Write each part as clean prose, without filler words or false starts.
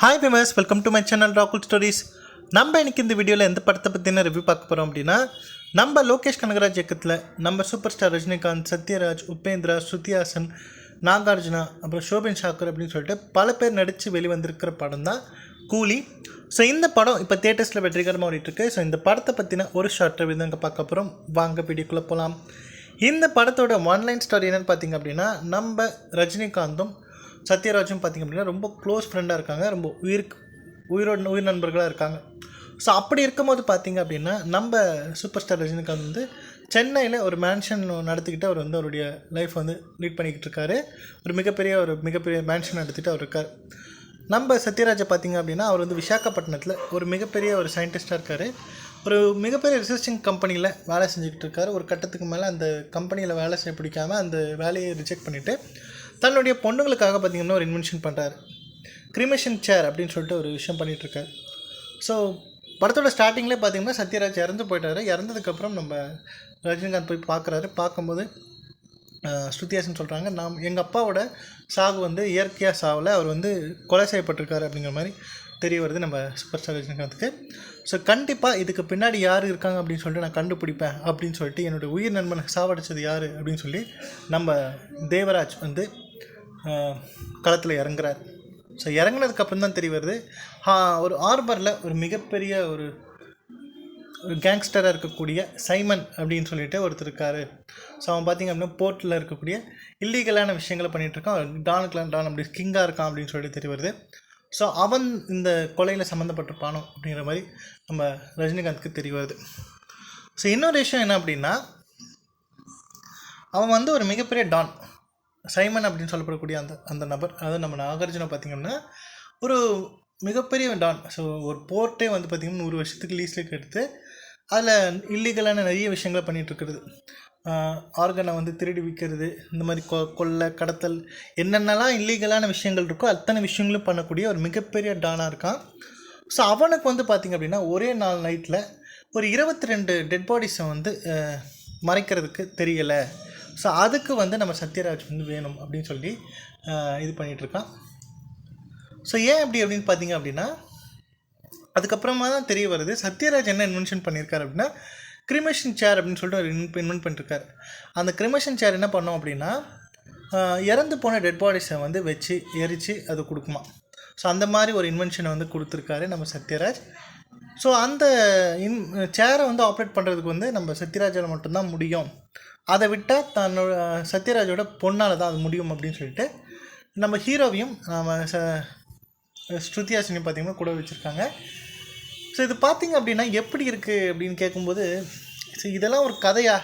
Hi viewers, welcome to my channel ராகுல் stories. நம்ம இன்னைக்கு இந்த வீடியோவில் எந்த படத்தை பற்றின ரிவ்யூ பார்க்க போகிறோம் அப்படின்னா, நம்ம லோகேஷ் கனகராஜ் இயக்கத்தில் நம்ம சூப்பர் ஸ்டார் ரஜினிகாந்த், சத்யராஜ், உபேந்திரா, ஸ்ருதிஹாசன், நாகார்ஜுனா, அப்புறம் ஷோபின் ஷாக்கர் அப்படின்னு சொல்லிட்டு பல பேர் நடித்து வெளிவந்திருக்கிற படம் தான் கூலி. ஸோ இந்த படம் இப்போ தியேட்டர்ஸில் வெற்றிகரமாக ஓடிட்டுருக்கு. ஸோ இந்த படத்தை பற்றின ஒரு ஷார்ட் ரிவ்யூ தான் இங்கே பார்க்க போகிறோம். வாங்க வீடியோக்குள்ளே போகலாம். இந்த படத்தோட ஒன்லைன் ஸ்டோரி என்னென்னு பார்த்திங்க அப்படின்னா, நம்ம ரஜினிகாந்தும் சத்யராஜும் பார்த்திங்க அப்படின்னா ரொம்ப க்ளோஸ் ஃப்ரெண்டாக இருக்காங்க, ரொம்ப உயிர் நண்பர்களாக இருக்காங்க. ஸோ அப்படி இருக்கும்போது பார்த்திங்க அப்படின்னா, நம்ம சூப்பர் ஸ்டார் ரஜினிகாந்த் வந்து சென்னையில் ஒரு மேன்ஷன் நடத்திக்கிட்டு அவர் வந்து அவருடைய லைஃப் வந்து லீட் பண்ணிக்கிட்டு இருக்காரு. ஒரு மிகப்பெரிய மேன்ஷன் நடத்திட்டு அவர் இருக்கார். நம்ம சத்யராஜை பார்த்திங்க அப்படின்னா, அவர் வந்து விசாகப்பட்டினத்தில் ஒரு மிகப்பெரிய ஒரு சயின்டிஸ்டாக இருக்கார். ஒரு மிகப்பெரிய ரிசர்ச்சிங் கம்பெனியில் வேலை செஞ்சுக்கிட்டு இருக்கார். ஒரு கட்டத்துக்கு மேலே அந்த கம்பெனியில் வேலை செய்ய பிடிக்காமல் அந்த வேலையை ரிஜெக்ட் பண்ணிவிட்டு தன்னுடைய பொண்ணுங்களுக்காக பார்த்திங்கன்னா ஒரு இன்வென்ஷன் பண்ணுறாரு. கிரிமேஷன் சேர் அப்படின்னு சொல்லிட்டு ஒரு விஷயம் பண்ணிகிட்ருக்காரு. ஸோ படத்தோட ஸ்டார்டிங்லேயே பார்த்திங்கன்னா சத்யராஜ் இறந்து போயிட்டார். இறந்ததுக்கப்புறம் நம்ம ரஜினிகாந்த் போய் பார்க்குறாரு. பார்க்கும்போது ஸ்ருதிஹாசன் சொல்கிறாங்க, எங்கள் அப்பாவோட சாவு வந்து இயற்கையாக சாவில், அவர் வந்து கொலை செய்யப்பட்டிருக்காரு அப்படிங்கிற மாதிரி தெரிய வருது நம்ம சூப்பர் ஸ்டார் ரஜினிகாந்துக்கு. ஸோ கண்டிப்பாக இதுக்கு பின்னாடி யார் இருக்காங்க அப்படின்னு சொல்லிட்டு நான் கண்டுபிடிப்பேன் அப்படின்னு சொல்லிட்டு என்னுடைய உயிர் நண்பனை சாவடிச்சது யார் அப்படின்னு சொல்லி நம்ம தேவராஜ் வந்து களத்தில் இறங்குறார். ஸோ இறங்கினதுக்கப்புறம் தான் தெரிய வருது, ஒரு ஆர்பரில் ஒரு மிகப்பெரிய ஒரு கேங்ஸ்டராக இருக்கக்கூடிய சைமன் அப்படின்னு சொல்லிட்டு ஒருத்தர் இருக்கார். ஸோ அவன் பார்த்திங்க அப்படின்னா போர்ட்டில் இருக்கக்கூடிய இல்லீகலான விஷயங்களை பண்ணிகிட்ருக்கான். டான் அப்படி கிங்காக இருக்கான் அப்படின்னு சொல்லிட்டு தெரிய வருது. ஸோ அவன் இந்த கொலையில் சம்மந்தப்பட்டிருப்பானோ அப்படிங்கிற மாதிரி நம்ம ரஜினிகாந்துக்கு தெரிய வருது. ஸோ இன்னொரு விஷயம் என்ன அப்படின்னா, அவன் வந்து ஒரு மிகப்பெரிய டான், சைமன் அப்படின்னு சொல்லப்படக்கூடிய அந்த நபர், அதாவது நம்ம நாகார்ஜுனா பார்த்திங்கன்னா ஒரு மிகப்பெரிய டான். ஸோ ஒரு போர்ட்டே வந்து பார்த்திங்கன்னா 100 வருஷத்துக்கு லீஸ்லுக்கு எடுத்து அதில் இல்லீகலான நிறைய விஷயங்களை பண்ணிகிட்ருக்கிறது. ஆர்கனை வந்து திருடி விற்கிறது, இந்த மாதிரி கொள்ளை கடத்தல், என்னென்னலாம் இல்லீகலான விஷயங்கள் இருக்கோ அத்தனை விஷயங்களும் பண்ணக்கூடிய ஒரு மிகப்பெரிய டானாக இருக்கான். ஸோ அவனுக்கு வந்து பார்த்திங்க அப்படின்னா ஒரே நாள் நைட்டில் ஒரு 22 டெட் பாடிஸை வந்து மறைக்கிறதுக்கு தெரியலை. ஸோ அதுக்கு வந்து நம்ம சத்யராஜ் வந்து வேணும் அப்படின்னு சொல்லி இது பண்ணிகிட்ருக்கான். ஸோ ஏன் அப்படின்னு பார்த்திங்க அப்படின்னா, அதுக்கப்புறமா தான் தெரிய வருது சத்யராஜ் என்ன இன்வென்ஷன் பண்ணியிருக்காரு அப்படின்னா, கிரிமேஷன் சேர் அப்படின்னு சொல்லிட்டு ஒரு இன்வென்ட் பண்ணியிருக்காரு. அந்த கிரிமேஷன் சேர் என்ன பண்ணோம் அப்படின்னா, இறந்து போன டெட் பாடிஸை வந்து வச்சு எரித்து அது கொடுக்குமா. ஸோ அந்த மாதிரி ஒரு இன்வென்ஷனை வந்து கொடுத்துருக்காரு நம்ம சத்யராஜ். ஸோ அந்த சேரை வந்து ஆப்ரேட் பண்ணுறதுக்கு வந்து நம்ம சத்யராஜால் மட்டும்தான் முடியும், அதை விட்டால் தன்னோட சத்யராஜோட பொண்ணால் தான் அது முடியும் அப்படின்னு சொல்லிட்டு நம்ம ஹீரோவையும் நம்ம ஸ்ருதிஹாசனையும் பார்த்திங்கன்னா கூட வச்சுருக்காங்க. ஸோ இது பார்த்திங்க அப்படின்னா எப்படி இருக்குது அப்படின்னு கேட்கும்போது, ஸோ இதெல்லாம் ஒரு கதையா,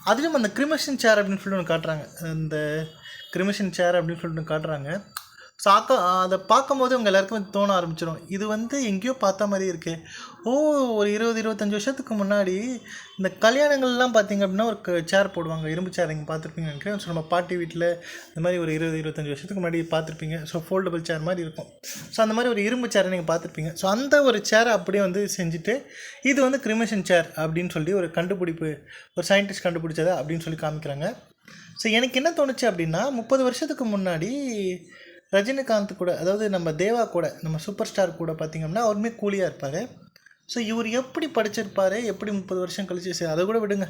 அதுலேயும் அந்த கிரிமேஷன் சேர் அப்படின்னு சொல்லிட்டு ஒன்று காட்டுறாங்க. அந்த கிரிமேஷன் சேர் அப்படின்னு சொல்லிட்டு ஒன்று காட்டுறாங்க. ஸோ அதை பார்க்கும்போது அவங்க எல்லாருக்கும் தோண ஆரம்பிச்சிடும், இது வந்து எங்கேயோ பார்த்த மாதிரி இருக்குது. ஒரு 20-25 வருஷத்துக்கு முன்னாடி இந்த கல்யாணங்கள்லாம் பார்த்திங்க அப்படின்னா ஒரு சேர் போடுவாங்க, இரும்பு சேர், நீங்கள் பார்த்துருப்பீங்கன்னு நினைக்கிறேன். ஸோ நம்ம பாட்டி வீட்டில் இந்த மாதிரி ஒரு 20-25 வருஷத்துக்கு முன்னாடி பார்த்துருப்பீங்க. ஸோ ஃபோல்டபுள் சேர் மாதிரி இருக்கும். ஸோ அந்த மாதிரி ஒரு இரும்பு சேரை நீங்கள் பார்த்துருப்பீங்க. ஸோ அந்த ஒரு சேரை அப்படியே வந்து செஞ்சுட்டு இது வந்து கிரிமேஷன் சேர் அப்படின்னு சொல்லி ஒரு கண்டுபிடிப்பு, ஒரு சயின்டிஸ்ட் கண்டுபிடிச்சதா அப்படின்னு சொல்லி காமிக்கிறாங்க. ஸோ எனக்கு என்ன தோணுச்சு அப்படின்னா, 30 வருஷத்துக்கு முன்னாடி ரஜினிகாந்த் கூட, அதாவது நம்ம தேவா கூட, நம்ம சூப்பர் ஸ்டார் கூட பார்த்திங்கன்னா அவருமே கூலியாக இருப்பார். ஸோ இவர் எப்படி படிச்சிருப்பார், எப்படி 30 வருஷம் கழிச்சு, அதை கூட விடுங்க,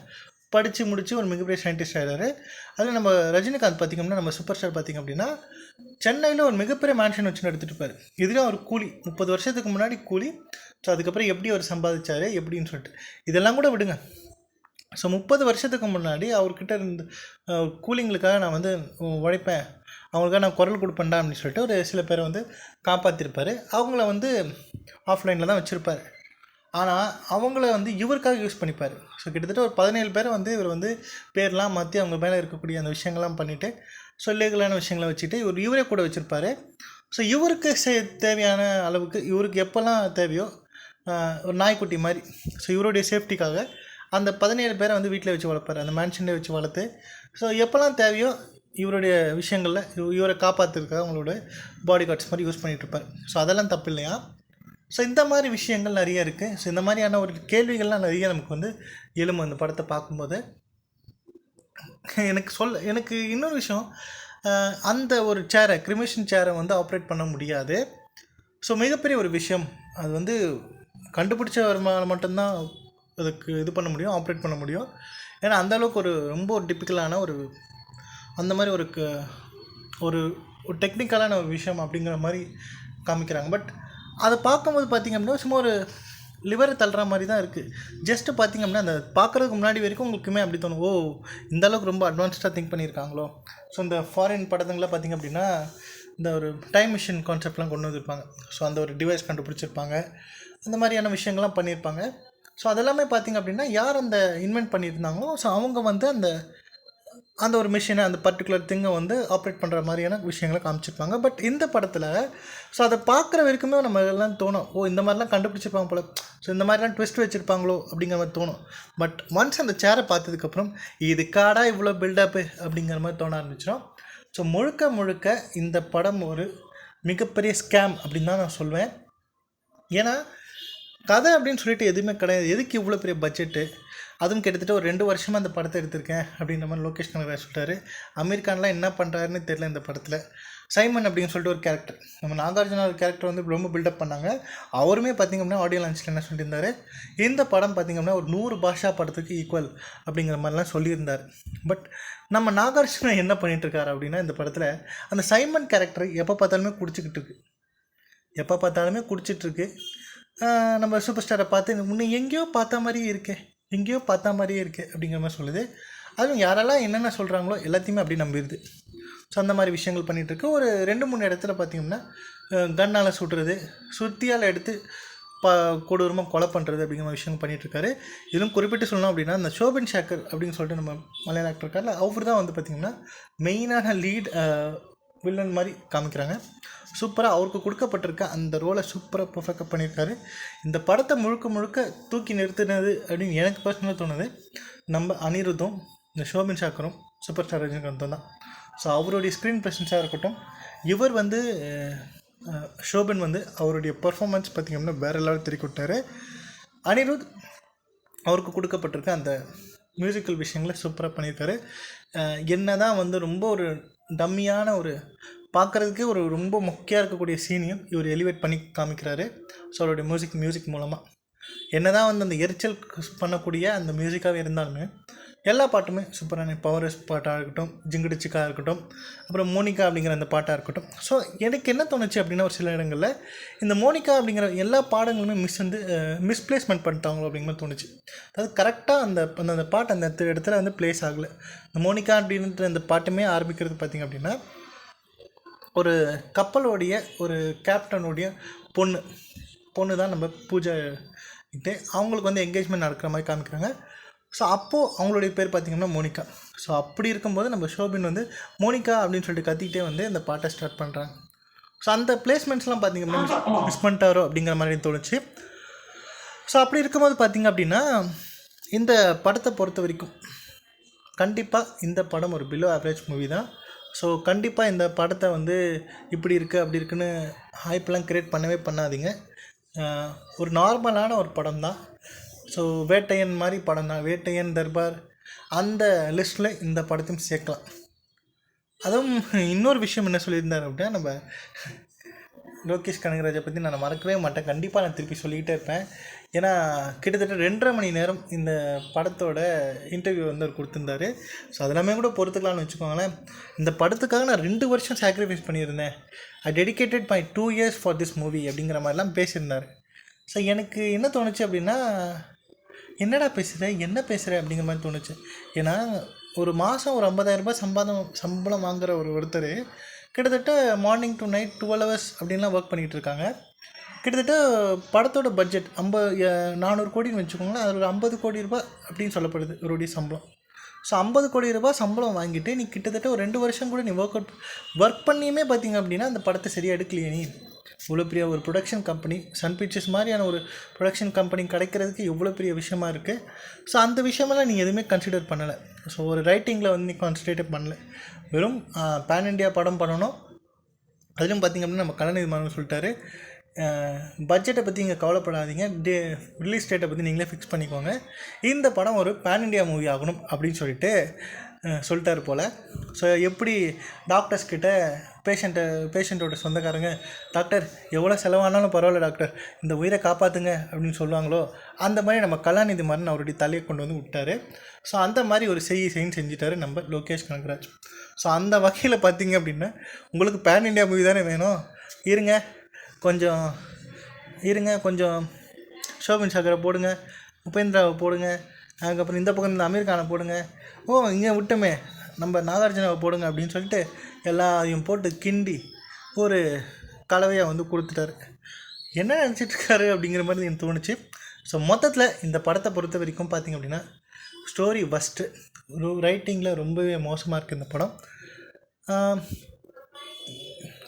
படித்து முடித்து ஒரு மிகப்பெரிய சயின்டிஸ்ட் ஆகிடாரு. அதில் நம்ம ரஜினிகாந்த் பார்த்திங்கன்னா, நம்ம சூப்பர் ஸ்டார் பார்த்திங்க அப்படின்னா சென்னையில் ஒரு மிகப்பெரிய மேன்ஷன் வச்சு எடுத்துகிட்டு இருப்பார். இதுலேயும் அவர் கூலி, 30 வருஷத்துக்கு முன்னாடி கூலி. ஸோ அதுக்கப்புறம் எப்படி அவர் சம்பாதிச்சார் எப்படின்னு சொல்லிட்டு இதெல்லாம் கூட விடுங்க. ஸோ 30 வருஷத்துக்கு முன்னாடி அவர்கிட்ட இருந்து கூலிங்களுக்காக நான் வந்து உழைப்பேன், அவங்களுக்காக நான் குரல் கொடுப்பேன்டா அப்படின்னு சொல்லிட்டு ஒரு சில பேரை வந்து காப்பாற்றிருப்பார். அவங்கள வந்து ஆஃப்லைனில் தான் வச்சுருப்பார். ஆனால் அவங்கள வந்து இவருக்காக யூஸ் பண்ணிப்பார். ஸோ கிட்டத்தட்ட ஒரு 17 பேரை வந்து இவர் வந்து பேர்லாம் மாற்றி அவங்க மேலே இருக்கக்கூடிய அந்த விஷயங்கள்லாம் பண்ணிவிட்டு சொல்லிகளான விஷயங்களை வச்சுட்டு இவரே கூட வச்சுருப்பார். ஸோ இவருக்கு தேவையான அளவுக்கு, இவருக்கு எப்போல்லாம் தேவையோ ஒரு நாய்க்குட்டி மாதிரி, ஸோ இவருடைய சேஃப்டிக்காக அந்த 17 பேரை வந்து வீட்டில் வச்சு வளர்ப்பார், அந்த மேன்ஷன்லேயே வச்சு வளர்த்து. ஸோ எப்போல்லாம் தேவையோ இவருடைய விஷயங்களில் இவரை காப்பாற்றுறதுக்காக அவங்களோட பாடி கார்ட்ஸ் மாதிரி யூஸ் பண்ணிகிட்ருப்பார். ஸோ அதெல்லாம் தப்பு இல்லையா? ஸோ இந்த மாதிரி விஷயங்கள் நிறைய இருக்குது. ஸோ இந்த மாதிரியான ஒரு கேள்விகள்லாம் நிறைய நமக்கு வந்து எழும்பும் அந்த படத்தை பார்க்கும்போது. எனக்கு இன்னொரு விஷயம், அந்த ஒரு சேரை, கிரிமேஷன் சேரை வந்து ஆப்ரேட் பண்ண முடியாது. ஸோ மிகப்பெரிய ஒரு விஷயம். அது வந்து கண்டுபிடிச்சவர்மால் மட்டும்தான் அதுக்கு இது பண்ண முடியும், ஆப்ரேட் பண்ண முடியும். ஏன்னா அந்தளவுக்கு ஒரு ரொம்ப ஒரு டிப்பிக்கலான ஒரு அந்த மாதிரி ஒரு ஒரு டெக்னிக்கலான ஒரு விஷயம் அப்படிங்கிற மாதிரி காமிக்கிறாங்க. பட் அதை பார்க்கும்போது பார்த்திங்க அப்படின்னா சும்மா ஒரு லிவரை தள்ளுற மாதிரி தான் இருக்குது. ஜஸ்ட்டு பார்த்திங்க அப்படின்னா அந்த பார்க்குறதுக்கு முன்னாடி வரைக்கும் உங்களுக்குமே அப்படி தோணும், ஓ இந்த அளவுக்கு ரொம்ப அட்வான்ஸ்டாக திங்க் பண்ணியிருக்காங்களோ. ஸோ இந்த ஃபாரின் படத்துங்களாம் பார்த்திங்க அப்படின்னா இந்த ஒரு டைம் மிஷின் கான்செப்ட்லாம் கொண்டு வந்திருப்பாங்க. ஸோ அந்த ஒரு டிவைஸ் கண்டுபிடிச்சிருப்பாங்க, அந்த மாதிரியான விஷயங்கள்லாம் பண்ணியிருப்பாங்க. ஸோ அதெல்லாமே பார்த்திங்க அப்படின்னா யார் அந்த இன்வென்ட் பண்ணியிருந்தாங்களோ ஸோ அவங்க வந்து அந்த அந்த ஒரு மிஷினை அந்த பர்டிகுலர் திங்கை வந்து ஆப்ரேட் பண்ணுற மாதிரியான விஷயங்களை காமிச்சிருப்பாங்க. பட் இந்த படத்தில் ஸோ அதை பார்க்குற வரைக்குமே நம்ம எல்லாம் தோணும், ஓ இந்த மாதிரிலாம் கண்டுபிடிச்சிருப்பாங்க போல், ஸோ இந்த மாதிரிலாம் ட்விஸ்ட் வச்சுருப்பாங்களோ அப்படிங்கிற மாதிரி தோணும். பட் ஒன்ஸ் அந்த சேரை பார்த்ததுக்கப்புறம் இதுக்காடா இவ்வளோ பில்டப்பு அப்படிங்கிற மாதிரி தோண ஆரம்பிச்சிடும். ஸோ முழுக்க முழுக்க இந்த படம் ஒரு மிகப்பெரிய ஸ்கேம் அப்படின்னு தான் நான் சொல்வேன். ஏன்னா கதை அப்படின்னு சொல்லிட்டு எதுவுமே கிடையாது. எதுக்கு இவ்வளோ பெரிய பட்ஜெட்டு, அதுவும் கிட்டத்தட்ட ஒரு 2 வருஷமாக அந்த படத்தை எடுத்திருக்கேன் அப்படின்ற மாதிரி லோகேஷ் கனகராஜ் சொல்லிட்டாரு. அமீர் கான்லாம் என்ன பண்ணுறாருன்னு தெரியல இந்த படத்தில். சைமன் அப்படின்னு சொல்லிட்டு ஒரு கேரக்டர், நம்ம நாகார்ஜுனா ஒரு கேரக்டர் வந்து ரொம்ப பில்டப் பண்ணாங்க. அவருமே பார்த்திங்க அப்படின்னா ஆடியோ லான்ச்சில் என்ன சொல்லியிருந்தார், இந்த படம் பார்த்திங்க அப்படின்னா ஒரு 100 பாஷா படத்துக்கு ஈக்குவல் அப்படிங்கிற மாதிரிலாம் சொல்லியிருந்தார். பட் நம்ம நாகார்ஜுனா என்ன பண்ணிகிட்ருக்காரு அப்படின்னா இந்த படத்தில் அந்த சைமன் கேரக்டர் எப்போ பார்த்தாலுமே குடிச்சிட்ருக்கு. நம்ம சூப்பர் ஸ்டாரை பார்த்து முன்னே எங்கேயோ பார்த்த மாதிரியே இருக்கே அப்படிங்கிற மாதிரி சொல்லுது. அதுவும் யாரெல்லாம் என்னென்ன சொல்கிறாங்களோ எல்லாத்தையுமே அப்படி நம்பிடுது. ஸோ அந்த மாதிரி விஷயங்கள் பண்ணிகிட்ருக்கு. ஒரு 2-3 இடத்துல பார்த்திங்கன்னா கன்னால் சுடுறது, சுத்தியால் எடுத்து கொடூரமாக கொலை பண்ணுறது அப்படிங்கிற விஷயங்கள் பண்ணிகிட்ருக்காரு. இதுவும் குறிப்பிட்டு சொல்லணும் அப்படின்னா அந்த ஷோபின் ஷாக்கர் அப்படின்னு சொல்லிட்டு நம்ம மலையாள ஆக்டர் இருக்கார்ல, அவர் தான் வந்து பார்த்திங்கன்னா மெயினான லீட் வில்லன் மாதிரி காமிக்கிறாங்க. சூப்பராக அவருக்கு கொடுக்கப்பட்டிருக்க அந்த ரோலை சூப்பராக பர்ஃபெக்டாக பண்ணியிருக்காரு. இந்த படத்தை முழுக்க தூக்கி நிறுத்தினது அப்படின்னு எனக்கு பர்சனலாக தோணுது நம்ம அனிருத்தும் இந்த ஷோபின் ஷாக்கரும் சூப்பர் ஸ்டார் ரஜினிகாந்தும் தான். ஸோ அவருடைய ஸ்க்ரீன் ப்ரெசன்ஸாக இருக்கட்டும், இவர் வந்து ஷோபின் வந்து அவருடைய பர்ஃபார்மன்ஸ் பார்த்திங்க அப்படின்னா வேறு லெவல் திருக்கி விட்டார். அனிருத் அவருக்கு கொடுக்கப்பட்டிருக்க அந்த மியூசிக்கல் விஷயங்களை சூப்பராக பண்ணியிருக்காரு. என்ன தான் வந்து ரொம்ப ஒரு டம்மியான ஒரு பார்க்குறதுக்கே ஒரு ரொம்ப மொக்கையாக இருக்கக்கூடிய சீனையும் இவர் எலிவேட் பண்ணி காமிக்கிறாரு. ஸோ அவருடைய மியூசிக் மூலமாக என்ன தான் வந்து அந்த எரிச்சல் பண்ணக்கூடிய அந்த மியூசிக்காகவே இருந்தாலுமே எல்லா பாட்டுமே சூப்பரான பவரஸ் பாட்டாக இருக்கட்டும், ஜிங்கிடிச்சிக்காக இருக்கட்டும், அப்புறம் மோனிகா அப்படிங்கிற அந்த பாட்டாக இருக்கட்டும். ஸோ எனக்கு என்ன தோணுச்சு அப்படின்னா ஒரு சில இடங்களில் இந்த மோனிகா அப்படிங்கிற எல்லா பாடங்களுமே மிஸ்பிளேஸ்மெண்ட் பண்ணிட்டாங்களோ அப்படிங்கிற மாதிரி தோணுச்சு. அதாவது கரெக்டாக அந்த பாட்டு அந்த இடத்துல வந்து பிளேஸ் ஆகலை. இந்த மோனிகா அப்படின்ற அந்த பாட்டுமே ஆரம்பிக்கிறது பார்த்திங்க அப்படின்னா ஒரு கப்பலோடைய ஒரு கேப்டனுடைய பொண்ணு தான் நம்ம பூஜை அவங்களுக்கு வந்து என்கேஜ்மெண்ட் நடக்கிற மாதிரி காமிக்கிறாங்க. ஸோ அப்போது அவங்களுடைய பேர் பார்த்திங்கன்னா மோனிகா. ஸோ அப்படி இருக்கும்போது நம்ம ஷோபின் வந்து மோனிகா அப்படின்னு சொல்லிட்டு கத்திக்கிட்டே வந்து இந்த பாட்டை ஸ்டார்ட் பண்ணுறாங்க. ஸோ அந்த பிளேஸ்மெண்ட்ஸ்லாம் பார்த்திங்கன்னா மிஸ் பண்ணிட்டாரோ அப்படிங்கிற மாதிரி தோணுச்சு. ஸோ அப்படி இருக்கும்போது பார்த்திங்க அப்படின்னா இந்த படத்தை பொறுத்த வரைக்கும் கண்டிப்பாக இந்த படம் ஒரு பிலோ ஆவரேஜ் மூவி தான். ஸோ கண்டிப்பாக இந்த படத்தை வந்து இப்படி இருக்குது அப்படி இருக்குன்னு ஹைப்லாம் க்ரியேட் பண்ணாதீங்க. ஒரு நார்மலான ஒரு படம் தான். ஸோ வேட்டையன் மாதிரி படம் தான், வேட்டையன் தர்பார் அந்த லிஸ்ட்டில் இந்த படத்தையும் சேர்க்கலாம். அதுவும் இன்னொரு விஷயம் என்ன சொல்லியிருந்தார் அப்படின்னா நம்ம லோகேஷ் கனகராஜை பற்றி நான் மறக்கவே மாட்டேன், கண்டிப்பாக நான் திருப்பி சொல்லிக்கிட்டே இருப்பேன். ஏன்னா கிட்டத்தட்ட 2.5 மணி நேரம் இந்த படத்தோட இன்டர்வியூ வந்து அவர் கொடுத்துருந்தாரு. ஸோ அதெல்லாமே கூட பொறுத்துக்கலாம்னு வச்சுக்கோங்களேன். இந்த படத்துக்காக நான் 2 வருஷம் சாக்ரிஃபைஸ் பண்ணியிருந்தேன், I dedicated my 2 years for this movie அப்படிங்கிற மாதிரிலாம் பேசியிருந்தார். ஸோ எனக்கு என்ன தோணுச்சு அப்படின்னா என்னடா என்ன பேசுகிற அப்படிங்கிற மாதிரி தோணுச்சு. ஏன்னா ஒரு மாதம் ஒரு 50,000 ரூபாய் சம்பளம் வாங்குகிற ஒருத்தர் கிட்டத்தட்ட மார்னிங் டு நைட் 12 hours அப்படின்லாம் ஒர்க் பண்ணிகிட்டு இருக்காங்க. கிட்டத்தட்ட படத்தோட பட்ஜெட் 400 கோடின்னு வச்சுக்கோங்களேன், அதில் ஒரு 50 கோடி ரூபாய் அப்படின்னு சொல்லப்படுது இவருடைய சம்பளம். ஸோ 50 கோடி ரூபாய் சம்பளம் வாங்கிட்டு நீ கிட்டத்தட்ட ஒரு 2 வருஷம் கூட நீ ஒர்க் பண்ணியுமே பார்த்திங்க அப்படின்னா அந்த படத்தை சரியாக எடுக்கலையே. நீ இவ்வளோ பெரிய ஒரு ப்ரொடக்ஷன் கம்பெனி, சன் பிக்சர்ஸ் மாதிரியான ஒரு ப்ரொடக்ஷன் கம்பெனி கிடைக்கிறதுக்கு எவ்வளோ பெரிய விஷயமா இருக்குது. ஸோ அந்த விஷயமெல்லாம் நீ எதுவுமே கன்சிடர் பண்ணலை. ஸோ ஒரு ரைட்டிங்கில் வந்து நீ கான்சன்ட்ரேட்டே பண்ணலை, வெறும் பேன் இண்டியா படம் பண்ணணும். அதிலும் பார்த்திங்க அப்படின்னா நம்ம கலாநிதி மாறன் சொல்லிட்டாரு, பட்ஜெட்டை பற்றி இங்கே கவலைப்படாதீங்க, ரிலீஸ் டேட்டை பற்றி நீங்களே ஃபிக்ஸ் பண்ணிக்கோங்க, இந்த படம் ஒரு பேன் இண்டியா மூவி ஆகணும் அப்படின்னு சொல்லிட்டு சொல்லிட்டாரு போல். ஸோ எப்படி டாக்டர்ஸ் கிட்ட பேஷண்ட்டோட சொந்தக்காரங்க டாக்டர் எவ்வளோ செலவானாலும் பரவாயில்ல டாக்டர் இந்த உயிரை காப்பாற்றுங்க அப்படின்னு சொல்லுவாங்களோ அந்த மாதிரி நம்ம கலாநிதி மாறன் அவருடைய தலையை கொண்டு வந்து விட்டார். ஸோ அந்த மாதிரி ஒரு செய்ன்னு செஞ்சுட்டாரு நம்ம லோகேஷ் கனகராஜ். ஸோ அந்த வகையில் பார்த்தீங்க அப்படின்னா உங்களுக்கு பேன் இண்டியா மூவி தானே வேணும், இருங்க கொஞ்சம் ஷோபின் சங்கரை போடுங்க, உபேந்திராவை போடுங்க, அதுக்கப்புறம் இந்த பக்கம் இந்த அமீர் கானை போடுங்க, இங்கே விட்டோமே நம்ம நாகார்ஜுனாவை போடுங்க அப்படின்னு சொல்லிட்டு எல்லாரையும் போட்டு கிண்டி ஒரு கலவையாக வந்து கொடுத்துட்டாரு. என்ன நினச்சிட்ருக்காரு அப்படிங்கிற மாதிரி எனக்கு தோணுச்சு. ஸோ மொத்தத்தில் இந்த படத்தை பொறுத்த வரைக்கும் பார்த்திங்க அப்படின்னா ஸ்டோரி ஃபஸ்ட்டு ரைட்டிங்கில் ரொம்பவே மோசமாக இருக்குது இந்த படம்.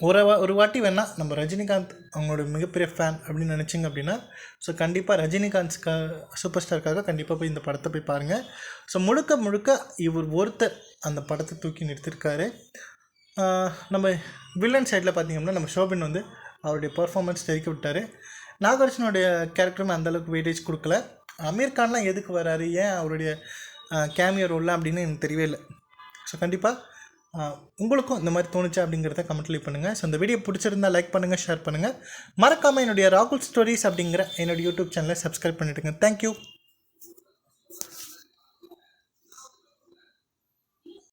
ஒரு வாட்டி வேணால் நம்ம ரஜினிகாந்த் அவங்களோட மிகப்பெரிய ஃபேன் அப்படின்னு நினச்சிங்க அப்படின்னா ஸோ கண்டிப்பாக ரஜினிகாந்த் சூப்பர் ஸ்டாருக்காக கண்டிப்பாக போய் இந்த படத்தை போய் பாருங்கள். ஸோ முழுக்க இவர் ஒருத்தர் அந்த படத்தை தூக்கி நிறுத்திருக்காரு. நம்ம வில்லன் சைடில் பார்த்திங்கன்னா நம்ம ஷோபின் வந்து அவருடைய பர்ஃபார்மன்ஸ் தெரிவிக்க விட்டார். நாகார்ஜுனோடைய கேரக்டருமே அந்தளவுக்கு வெயிட்டேஜ் கொடுக்கல. அமீர் கான்லாம் எதுக்கு வராரு, ஏன் அவருடைய கேமியோ ரோல்லாம் அப்படின்னு எனக்கு தெரியவே இல்லை. ஸோ கண்டிப்பாக உங்களுக்கும் இந்த மாதிரி தோணுச்சா அப்படிங்கிறத கமெண்ட் லீவ் பண்ணுங்கள். ஸோ இந்த வீடியோ பிடிச்சிருந்தால் லைக் பண்ணுங்கள், ஷேர் பண்ணுங்கள். மறக்காமல் என்னுடைய ராகுல் ஸ்டோரிஸ் அப்படிங்கிற என்னோடய யூடியூப் சேனலை சப்ஸ்கிரைப் பண்ணிவிடுங்க. தேங்க்யூ.